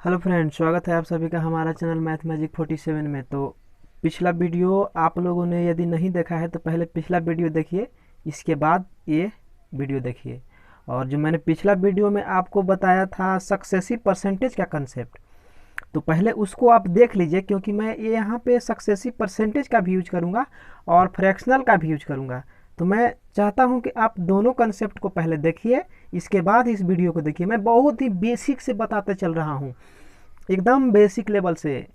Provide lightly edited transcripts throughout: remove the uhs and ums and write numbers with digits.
Hello friend, स्वागत है आप सभी का हमारा चैनल मैथ मैजिक 47 में। तो पिछला वीडियो आप लोगों ने यदि नहीं देखा है तो पहले पिछला वीडियो देखिए, इसके बाद ये वीडियो देखिए। और जो मैंने पिछला वीडियो में आपको बताया था सक्सेसिव परसेंटेज का कंसेप्ट, तो पहले उसको आप देख लीजिए, क्योंकि मैं ये यहाँ पे सक्सेसिव परसेंटेज का भी यूज करूँगा और फ्रैक्शनल का भी यूज करूँगा। तो मैं चाहता हूँ कि आप दोनों कंसेप्ट को पहले देखिए, इसके बाद इस वीडियो को देखिए। मैं बहुत ही बेसिक से बताते चल रहा हूँ, एकदम बेसिक लेवल से।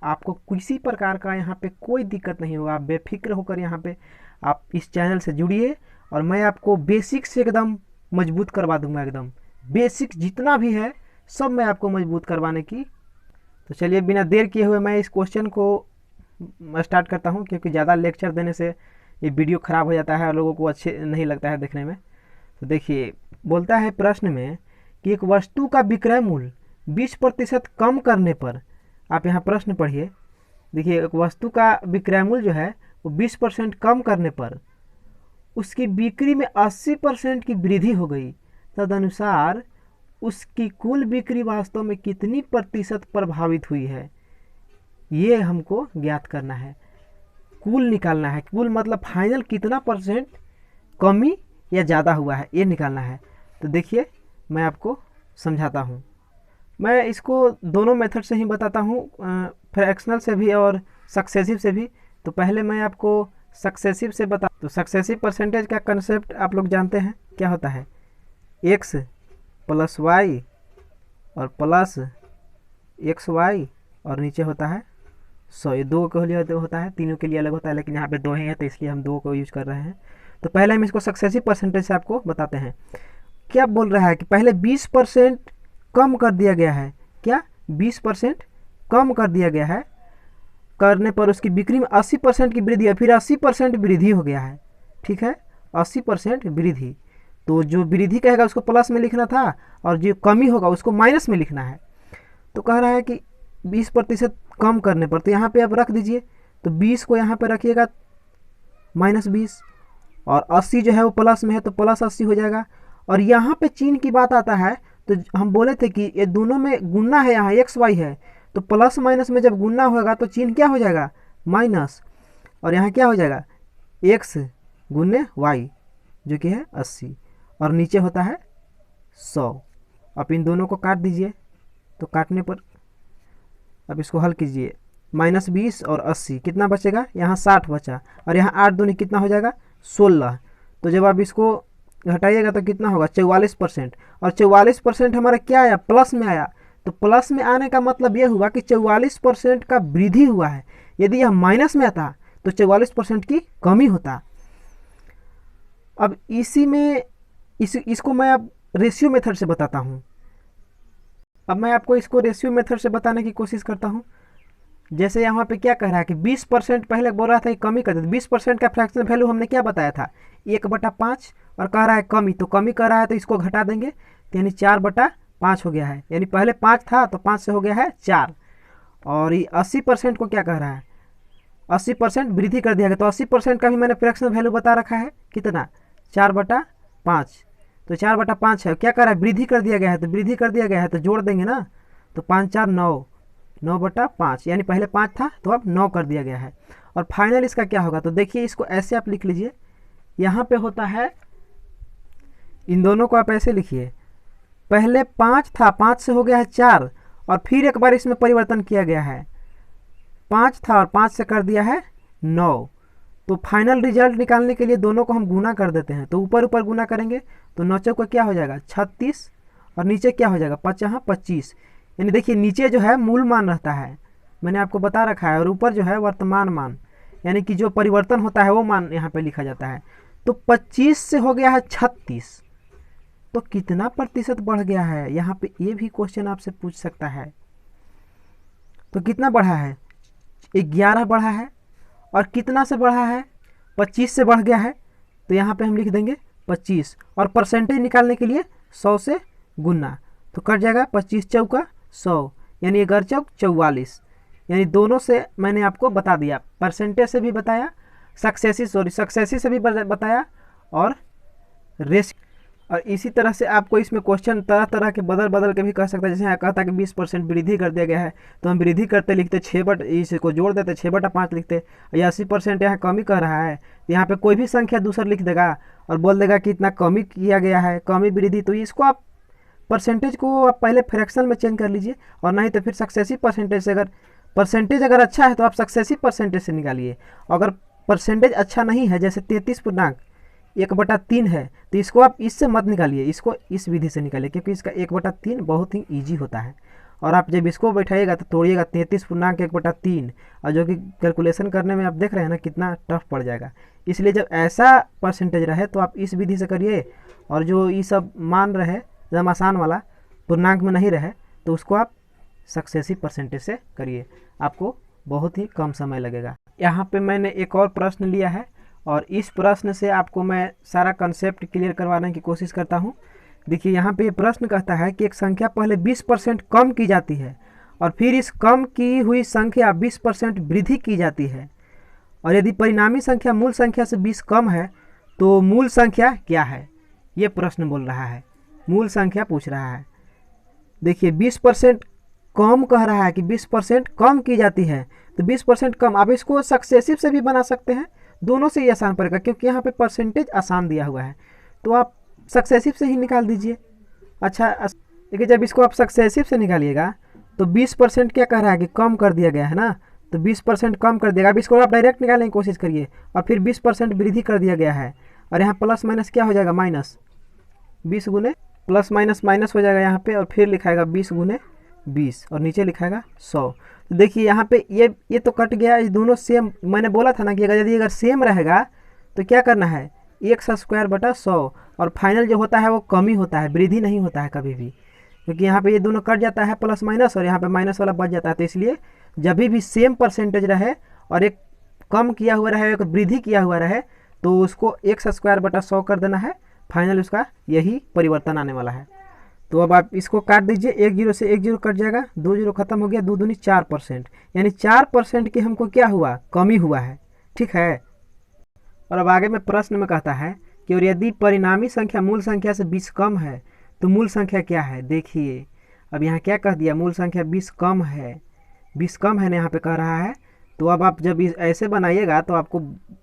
आपको किसी प्रकार का यहाँ पे कोई दिक्कत नहीं होगा। आप बेफिक्र होकर यहाँ पे आप इस चैनल से जुड़िए और मैं आपको बेसिक से एकदम मजबूत करवा दूंगा। एकदम बेसिक जितना भी है सब मैं आपको मजबूत करवाने की। तो चलिए बिना देर किए हुए मैं इस क्वेश्चन को स्टार्ट करता हूँ, क्योंकि ज़्यादा लेक्चर देने से ये वीडियो ख़राब हो जाता है और लोगों को अच्छे नहीं लगता है देखने में। तो देखिए, बोलता है प्रश्न में कि एक वस्तु का विक्रय मूल्य 20% कम करने पर, आप यहाँ प्रश्न पढ़िए। देखिए, एक वस्तु का विक्रय मूल्य जो है वो 20% कम करने पर उसकी बिक्री में 80% की वृद्धि हो गई। तदनुसार उसकी कुल बिक्री वास्तव में कितनी प्रतिशत प्रभावित हुई है, ये हमको ज्ञात करना है। कुल निकालना है। कुल मतलब फाइनल कितना परसेंट कमी या ज़्यादा हुआ है, ये निकालना है। तो देखिए, मैं आपको समझाता हूँ। मैं इसको दोनों मेथड से ही बताता हूँ, फ्रैक्शनल से भी और सक्सेसिव से भी। तो पहले मैं आपको सक्सेसिव से बता। तो सक्सेसिव परसेंटेज का कंसेप्ट आप लोग जानते हैं क्या होता है। एक्स प्लस वाई और प्लस एक्स वाई और नीचे होता है 100। ये दो के लिए होता है, तीनों के लिए अलग होता है, लेकिन यहाँ पे दो ही है तो इसलिए हम दो को यूज कर रहे हैं। तो पहले हम इसको सक्सेसिव परसेंटेज से आपको बताते हैं। क्या बोल रहा है कि पहले 20% कम कर दिया गया है। क्या 20% कम कर दिया गया है, करने पर उसकी बिक्री में 80% की वृद्धि है। फिर 80% वृद्धि हो गया है, ठीक है, 80% वृद्धि। तो जो वृद्धि कहेगा उसको प्लस में लिखना था और जो कमी होगा उसको माइनस में लिखना है। तो कह रहा है कि 20% कम करने पर, तो यहाँ पे आप रख दीजिए। तो 20 को यहाँ पे रखिएगा -20 और 80 जो है वो प्लस में है तो प्लस 80 हो जाएगा। और यहाँ पे चिन्ह की बात आता है, तो हम बोले थे कि ये दोनों में गुना है, यहाँ एक्स वाई है, तो प्लस माइनस में जब गुना होगा तो चिन्ह क्या हो जाएगा, माइनस। और यहाँ क्या हो जाएगा, एक्स गुने वाई जो कि है 80 और नीचे होता है 100। अब इन दोनों को काट दीजिए। तो काटने पर अब इसको हल कीजिए। -20 और 80 कितना बचेगा, यहाँ 60 बचा और यहाँ 8 दूनी कितना हो जाएगा 16। तो जब आप इसको घटाइएगा तो कितना होगा 44%। और 44% हमारा क्या आया, प्लस में आया। तो प्लस में आने का मतलब ये हुआ कि 44% का वृद्धि हुआ है। यदि यह माइनस में आता तो 44% की कमी होता। अब इसी में इसको मैं अब रेशियो मेथड से बताता हूँ। अब मैं आपको इसको रेशियो मेथड से बताने की कोशिश करता हूँ। जैसे यहाँ पे क्या कह रहा है कि 20% पहले बोल रहा था कि कमी कर दे। 20% का फ्रैक्शनल वैल्यू हमने क्या बताया था, 1/5। और कह रहा है कमी, तो कमी कर रहा है तो इसको घटा देंगे, तो यानी 4/5 हो गया है। यानी पहले 5 था तो 5 से हो गया है 4। और ये 80% को क्या कह रहा है, 80% वृद्धि कर दिया गया। तो 80% का भी मैंने फ्रैक्शनल वैल्यू बता रखा है, कितना 4/5। तो 4/5 है, क्या कर रहा है, वृद्धि कर दिया गया है। तो वृद्धि कर दिया गया है तो जोड़ देंगे ना, तो 5 4 9, 9/5, यानी पहले 5 था तो अब 9 कर दिया गया है। और फाइनल इसका क्या होगा, तो देखिए इसको ऐसे आप लिख लीजिए। यहाँ पे होता है, इन दोनों को आप ऐसे लिखिए, पहले 5 था, 5 से हो गया है 4 और फिर एक बार इसमें परिवर्तन किया गया है। 5 था और 5 से कर दिया है 9। तो फाइनल रिजल्ट निकालने के लिए दोनों को हम गुना कर देते हैं। तो ऊपर ऊपर गुना करेंगे तो 9 चौक क्या हो जाएगा 36 और नीचे क्या हो जाएगा 25। यानी देखिए नीचे जो है मूल मान रहता है, मैंने आपको बता रखा है, और ऊपर जो है वर्तमान मान, यानी कि जो परिवर्तन होता है वो मान यहाँ पे लिखा जाता है। तो 25 से हो गया है 36, तो कितना प्रतिशत बढ़ गया है, यहाँ पे ये भी क्वेश्चन आपसे पूछ सकता है। तो कितना बढ़ा है, 11 बढ़ा है। और कितना से बढ़ा है, 25 से बढ़ गया है। तो यहाँ पे हम लिख देंगे 25 और परसेंटेज निकालने के लिए 100 से गुना, तो कट जाएगा 25 चौका 100, यानी 11 चौक 44। यानी दोनों से मैंने आपको बता दिया, परसेंटेज से भी बताया, सक्सेसिव से भी बताया और रेस। और इसी तरह से आपको इसमें क्वेश्चन तरह तरह के बदल बदल के भी कर सकता है। जैसे यहाँ कहता है कि 20% वृद्धि कर दिया गया है, तो हम वृद्धि करते लिखते 6 इसको जोड़ देते 6/5 लिखते। या 80% यहाँ कमी कर रहा है, तो यहाँ पे कोई भी संख्या दूसरा लिख देगा और बोल देगा कि इतना कमी किया गया है, कमी वृद्धि। तो इसको आप परसेंटेज को आप पहले फ्रैक्शन में चेंज कर लीजिए, और नहीं तो फिर सक्सेसिव परसेंटेज से। अगर परसेंटेज अगर अच्छा है तो आप सक्सेसिव परसेंटेज से निकालिए। अगर परसेंटेज अच्छा नहीं है, जैसे 33.1/3 है, तो इसको आप इससे मत निकालिए, इसको इस विधि से निकालिए, क्योंकि इसका 1/3 बहुत ही ईजी होता है। और आप जब इसको बैठाइएगा तो तोड़िएगा 33.1/3, और जो कि कैलकुलेशन करने में आप देख रहे हैं ना कितना टफ पड़ जाएगा। इसलिए जब ऐसा परसेंटेज रहे तो आप इस विधि से करिए, और जो ये सब मान रहे एकदम आसान वाला पूर्णांक में नहीं रहे तो उसको आप सक्सेसिव परसेंटेज से करिए, आपको बहुत ही कम समय लगेगा। यहाँ पे मैंने एक और प्रश्न लिया है, और इस प्रश्न से आपको मैं सारा कंसेप्ट क्लियर करवाने की कोशिश करता हूँ। देखिए यहाँ पे प्रश्न कहता है कि एक संख्या पहले 20% कम की जाती है, और फिर इस कम की हुई संख्या 20% वृद्धि की जाती है, और यदि परिणामी संख्या मूल संख्या से 20 कम है तो मूल संख्या क्या है। ये प्रश्न बोल रहा है, मूल संख्या पूछ रहा है। देखिए 20% कम कह रहा है कि 20% कम की जाती है, तो 20% कम, आप इसको सक्सेसिव से भी बना सकते हैं, दोनों से ही आसान पड़ेगा, क्योंकि यहाँ पे परसेंटेज आसान दिया हुआ है, तो आप सक्सेसिव से ही निकाल दीजिए। अच्छा देखिए जब इसको आप सक्सेसिव से निकालिएगा तो 20% क्या कह रहा है कि कम कर दिया गया है ना, तो 20% कम कर देगा। अब इसको आप डायरेक्ट निकालने की कोशिश करिए, और फिर 20% वृद्धि कर दिया गया है, और यहाँ प्लस माइनस क्या हो जाएगा, माइनस 20 गुने प्लस माइनस माइनस हो जाएगा यहाँ पे, और फिर लिखाएगा 20 गुने 20, और नीचे लिखाएगा 100। तो देखिए यहाँ पे ये तो कट गया, ये दोनों सेम। मैंने बोला था ना कि अगर सेम रहेगा तो क्या करना है, 1/100, और फाइनल जो होता है वो कमी होता है, वृद्धि नहीं होता है कभी भी, क्योंकि यहाँ पे ये दोनों कट जाता है प्लस माइनस, और यहाँ पे माइनस वाला बच जाता है। तो इसलिए जब भी सेम परसेंटेज रहे और एक कम किया हुआ रहे एक वृद्धि किया हुआ रहे, तो उसको 1/100 कर देना है, फाइनल उसका यही परिवर्तन आने वाला है। तो अब आप इसको काट दीजिए, 1 0 से 1 0 कट जाएगा, 2 0 खत्म हो गया, 2 दूनी 4%, यानी 4% की हमको क्या हुआ, कमी हुआ है। ठीक है, और अब आगे में प्रश्न में कहता है कि और यदि परिणामी संख्या मूल संख्या से 20 कम है तो मूल संख्या क्या है। देखिए अब यहाँ क्या कह दिया, मूल संख्या 20 कम है, 20 कम है ना यहाँ पे कह रहा है। तो अब आप जब ऐसे बनाइएगा तो आपको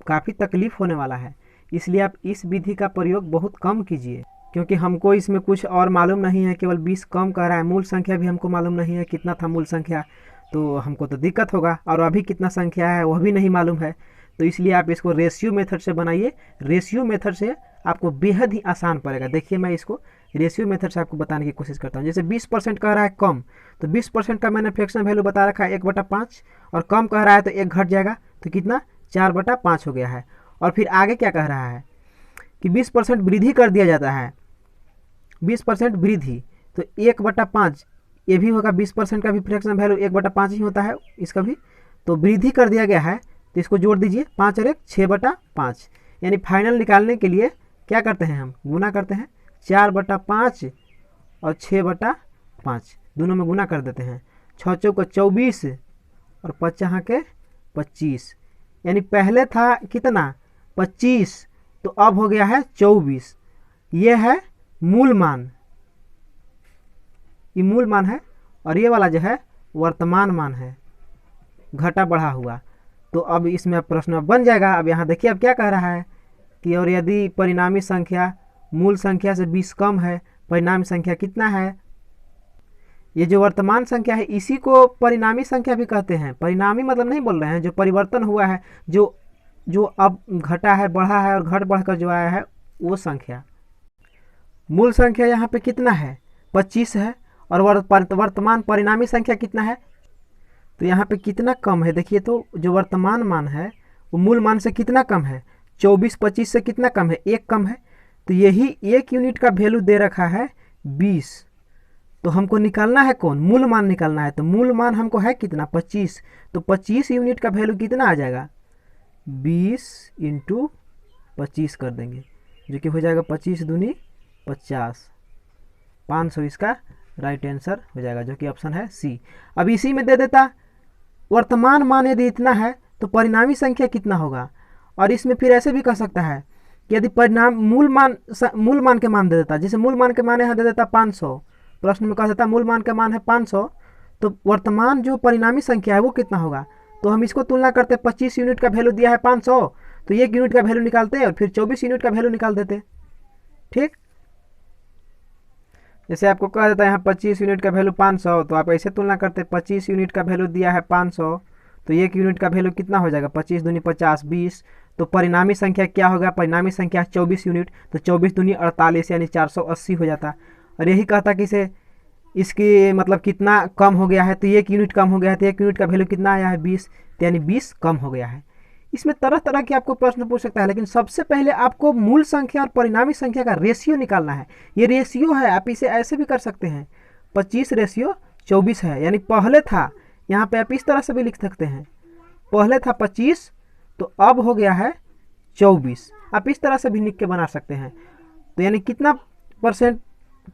काफ़ी तकलीफ होने वाला है, इसलिए आप इस विधि का प्रयोग बहुत कम कीजिए, क्योंकि हमको इसमें कुछ और मालूम नहीं है, केवल 20 कम कह रहा है, मूल संख्या भी हमको मालूम नहीं है कितना था मूल संख्या, तो हमको तो दिक्कत होगा, और अभी कितना संख्या है वह भी नहीं मालूम है। तो इसलिए आप इसको रेशियो मेथड से बनाइए, रेशियो मेथड से आपको बेहद ही आसान पड़ेगा। देखिए मैं इसको रेशियो मेथड से आपको बताने की कोशिश करता हूँ। जैसे 20% कह रहा है कम, तो 20% का मैंने फ्रैक्शन वैल्यू बता रखा है 1/5, और कम कह रहा है तो 1 घट जाएगा, तो कितना 4/5 हो गया है। और फिर आगे क्या कह रहा है कि 20% वृद्धि कर दिया जाता है, 20% वृद्धि, तो 1/5 ये भी होगा, 20% का भी फ्रैक्शन वैल्यू 1/5 ही होता है इसका भी, तो वृद्धि कर दिया गया है, तो इसको जोड़ दीजिए, 5 और 1 6/5, यानी फाइनल निकालने के लिए क्या करते हैं, हम गुना करते हैं, 4/5 और 6/5 दोनों में गुना कर देते हैं, 6 चौका 24 और 5 के 25, यानी पहले था कितना 25, तो अब हो गया है 24। ये है मूल मान, ये मूल मान है, और ये वाला जो है वर्तमान मान है, घटा बढ़ा हुआ। तो अब इसमें प्रश्न बन जाएगा। अब यहाँ देखिए अब क्या कह रहा है कि और यदि परिणामी संख्या मूल संख्या से 20 कम है, परिणामी संख्या कितना है, ये जो वर्तमान संख्या है इसी को परिणामी संख्या भी कहते हैं। परिणामी मतलब नहीं बोल रहे हैं, जो परिवर्तन हुआ है, जो अब घटा है, बढ़ा है, और घट बढ़कर जो आया है वो संख्या। मूल संख्या यहाँ पे कितना है 25 है, और वर्तमान परिणामी संख्या कितना है, तो यहाँ पे कितना कम है। देखिए तो जो वर्तमान मान है वो मूल मान से कितना कम है, 24 25 से कितना कम है, 1 कम है, तो यही 1 यूनिट का वैल्यू दे रखा है 20। तो हमको निकालना है कौन, मूल मान निकालना है। तो मूल मान हमको है कितना 25, तो 25 यूनिट का वैल्यू कितना आ जाएगा, 20 × 25 कर देंगे, जो कि हो जाएगा 25 दूनी 50, 500 इसका राइट आंसर हो जाएगा, जो कि ऑप्शन है सी। अब इसी में दे देता वर्तमान मान यदि इतना है तो परिणामी संख्या कितना होगा, और इसमें फिर ऐसे भी कह सकता है कि यदि परिणाम मूल मान के मान दे देता, जैसे मूल मान के मान यहाँ दे देता 500, प्रश्न में कहा देता मूल मान का मान है 500, तो वर्तमान जो परिणामी संख्या है वो कितना होगा, तो हम इसको तुलना करते, 25 यूनिट का वैल्यू दिया है 500, तो 1 यूनिट का वैल्यू निकालते और फिर 24 यूनिट का वैल्यू निकाल देते। ठीक, जैसे आपको कहा देता है यहाँ 25 यूनिट का वैल्यू 500, तो आप ऐसे तुलना करते, 25 यूनिट का वैल्यू दिया है 500, तो 1 यूनिट का वैल्यू कितना हो जाएगा, 25 दूनी 50 20, तो परिणामी संख्या क्या होगा, परिणामी संख्या 24 यूनिट, तो 24 दूनी 48 यानी 480 हो जाता। और यही कहता कि इसे इसकी मतलब कितना कम हो गया है, तो 1 यूनिट कम हो गया है, तो 1 यूनिट का वैल्यू कितना आया है 20, यानी 20 कम हो गया है। इसमें तरह तरह के आपको प्रश्न पूछ सकता है, लेकिन सबसे पहले आपको मूल संख्या और परिणामी संख्या का रेशियो निकालना है। ये रेशियो है, आप इसे ऐसे भी कर सकते हैं, 25:24 है, यानी पहले था, यहाँ पे आप इस तरह से भी लिख सकते हैं, पहले था 25 तो अब हो गया है 24, आप इस तरह से भी लिख के बना सकते हैं। तो यानी कितना परसेंट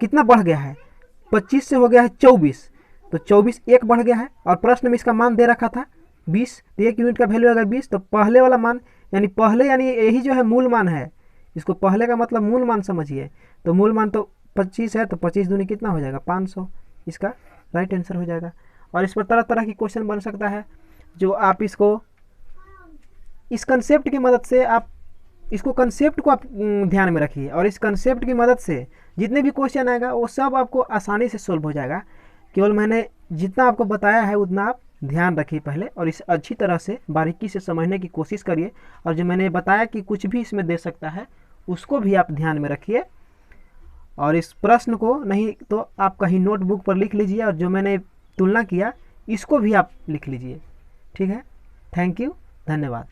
कितना बढ़ गया है, 25 से हो गया है 24, तो 24 एक बढ़ गया है, और प्रश्न में इसका मान दे रखा था 20, तो 1 यूनिट का वैल्यू अगर 20, तो पहले वाला मान यानी पहले यानी यही जो है मूल मान है, इसको पहले का मतलब मूल मान समझिए, तो मूल मान तो 25 है, तो 25 दूनी कितना हो जाएगा 500, इसका राइट आंसर हो जाएगा। और इस पर तरह तरह की क्वेश्चन बन सकता है, जो आप इसको इस कंसेप्ट की मदद से आप इसको कंसेप्ट को आप ध्यान में रखिए, और इस कंसेप्ट की मदद से जितने भी क्वेश्चन आएगा वो सब आपको आसानी से सोल्व हो जाएगा। केवल मैंने जितना आपको बताया है उतना आप ध्यान रखिए पहले, और इसे अच्छी तरह से बारीकी से समझने की कोशिश करिए, और जो मैंने बताया कि कुछ भी इसमें दे सकता है उसको भी आप ध्यान में रखिए, और इस प्रश्न को नहीं तो आप कहीं नोटबुक पर लिख लीजिए, और जो मैंने तुलना किया इसको भी आप लिख लीजिए। ठीक है, थैंक यू, धन्यवाद।